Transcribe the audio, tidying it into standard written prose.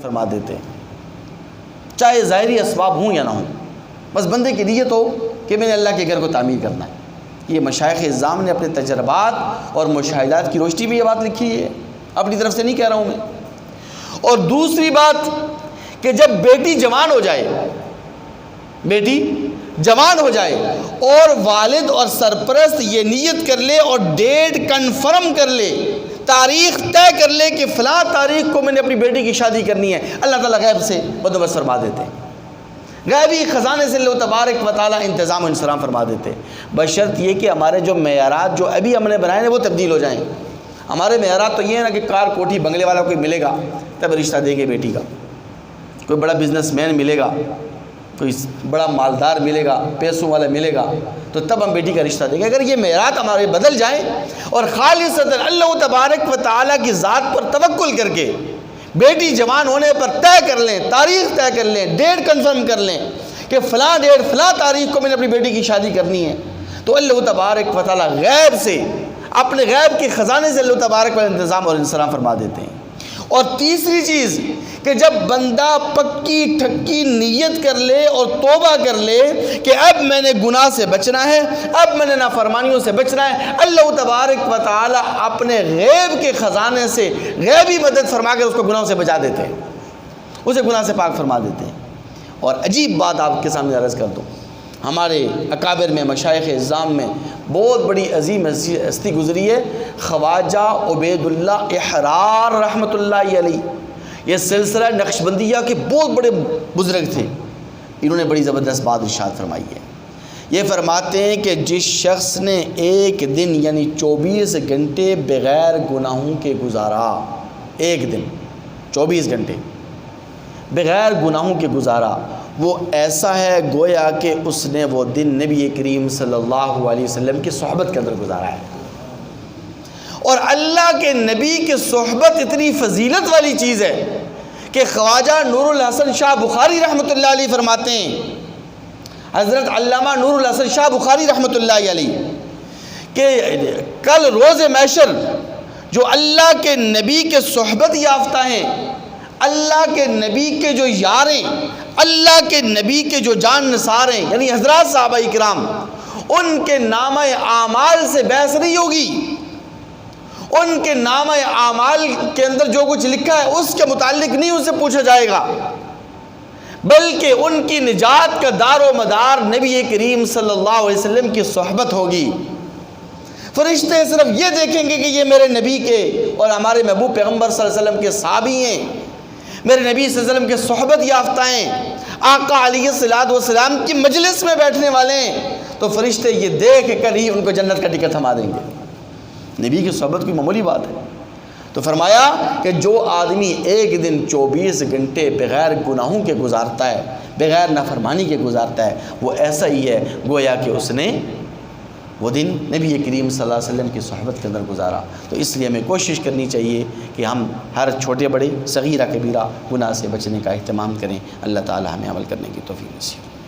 فرما دیتے ہیں، چاہے ظاہری اسباب ہوں یا نہ ہوں، بس بندے کی نیت ہو کہ میں نے اللہ کے گھر کو تعمیر کرنا ہے۔ یہ مشائخ اعظام نے اپنے تجربات اور مشاہدات کی روشنی میں یہ بات لکھی ہے، اپنی طرف سے نہیں کہہ رہا ہوں میں۔ اور دوسری بات کہ جب بیٹی جوان ہو جائے، بیٹی جوان ہو جائے اور والد اور سرپرست یہ نیت کر لے اور ڈیٹ کنفرم کر لے، تاریخ طے کر لے کہ فلاں تاریخ کو میں نے اپنی بیٹی کی شادی کرنی ہے، اللہ تعالیٰ غیب سے بندوبست فرما دیتے ہیں، غیبی خزانے سے اللہ تبارک و تعالیٰ انتظام و انصرام فرما دیتے ہیں، بشرط یہ کہ ہمارے جو معیارات جو ابھی ہم نے بنائے ہیں وہ تبدیل ہو جائیں۔ ہمارے معیارات تو یہ ہے نا کہ کار کوٹھی بنگلے والا کوئی ملے گا تب رشتہ دے گے بیٹی کا، کوئی بڑا بزنس مین ملے گا، کوئی بڑا مالدار ملے گا، پیسوں والا ملے گا تو تب ہم بیٹی کا رشتہ دیں گے۔ اگر یہ معیارات ہمارے بدل جائیں اور خالصتاً اللہ تبارک و تعالیٰ کی ذات پر توکل کر کے بیٹی جوان ہونے پر طے کر لیں، تاریخ طے کر لیں، ڈیٹ کنفرم کر لیں کہ فلاں ڈیٹ فلاں تاریخ کو میں نے اپنی بیٹی کی شادی کرنی ہے، تو اللہ تبارک و تعالیٰ غیب سے اپنے غیب کے خزانے سے اللہ تبارک و انتظام اور انصرام فرما دیتے ہیں۔ اور تیسری چیز کہ جب بندہ پکی ٹھکی نیت کر لے اور توبہ کر لے کہ اب میں نے گناہ سے بچنا ہے، اب میں نے نافرمانیوں سے بچنا ہے، اللہ تبارک و تعالی اپنے غیب کے خزانے سے غیبی مدد فرما کر اس کو گناہوں سے بچا دیتے ہیں، اسے گناہ سے پاک فرما دیتے ہیں۔ اور عجیب بات آپ کے سامنے عرض کر دوں، ہمارے اکابر میں مشائخ اعظام میں بہت بڑی عظیم ہستی گزری ہے، خواجہ عبید اللہ احرار رحمۃ اللہ علیہ، یہ سلسلہ نقشبندیہ کے بہت بڑے بزرگ تھے، انہوں نے بڑی زبردست بات ارشاد فرمائی ہے۔ یہ فرماتے ہیں کہ جس شخص نے ایک دن یعنی 24 گھنٹے بغیر گناہوں کے گزارا، ایک دن 24 گھنٹے بغیر گناہوں کے گزارا، وہ ایسا ہے گویا کہ اس نے وہ دن نبی کریم صلی اللہ علیہ وسلم کی صحبت کے اندر گزارا ہے۔ اور اللہ کے نبی کی صحبت اتنی فضیلت والی چیز ہے کہ خواجہ نور الحسن شاہ بخاری رحمۃ اللہ علیہ فرماتے ہیں، حضرت علامہ نور الحسن شاہ بخاری رحمۃ اللہ علیہ کہ کل روز محشر جو اللہ کے نبی کے صحبت یافتہ ہیں، اللہ کے نبی کے جو یاریں، اللہ کے نبی کے جو جان نثار ہیں، یعنی حضرات صحابہ کرام، ان کے نامہ اعمال سے بحث نہیں ہوگی، ان کے نامہ اعمال کے اندر جو کچھ لکھا ہے اس کے متعلق نہیں ان سے پوچھا جائے گا، بلکہ ان کی نجات کا دار و مدار نبی کریم صلی اللہ علیہ وسلم کی صحبت ہوگی۔ فرشتے صرف یہ دیکھیں گے کہ یہ میرے نبی کے اور ہمارے محبوب پیغمبر صلی اللہ علیہ وسلم کے صحابی ہیں، میرے نبی صلی اللہ علیہ وسلم کے صحبت یافتہ ہیں، آقا علیہ الصلوۃ والسلام کی مجلس میں بیٹھنے والے ہیں، تو فرشتے یہ دیکھ کر ہی ان کو جنت کا ٹکٹ تھما دیں گے۔ نبی کی صحبت کوئی معمولی بات ہے۔ تو فرمایا کہ جو آدمی ایک دن 24 گھنٹے بغیر گناہوں کے گزارتا ہے، بغیر نافرمانی کے گزارتا ہے، وہ ایسا ہی ہے گویا کہ اس نے وہ دن نبی کریم صلی اللہ علیہ وسلم کی صحبت کے اندر گزارا۔ تو اس لیے ہمیں کوشش کرنی چاہیے کہ ہم ہر چھوٹے بڑے صغیرہ کبیرہ گناہ سے بچنے کا اہتمام کریں۔ اللہ تعالی ہمیں عمل کرنے کی توفیق نصیب۔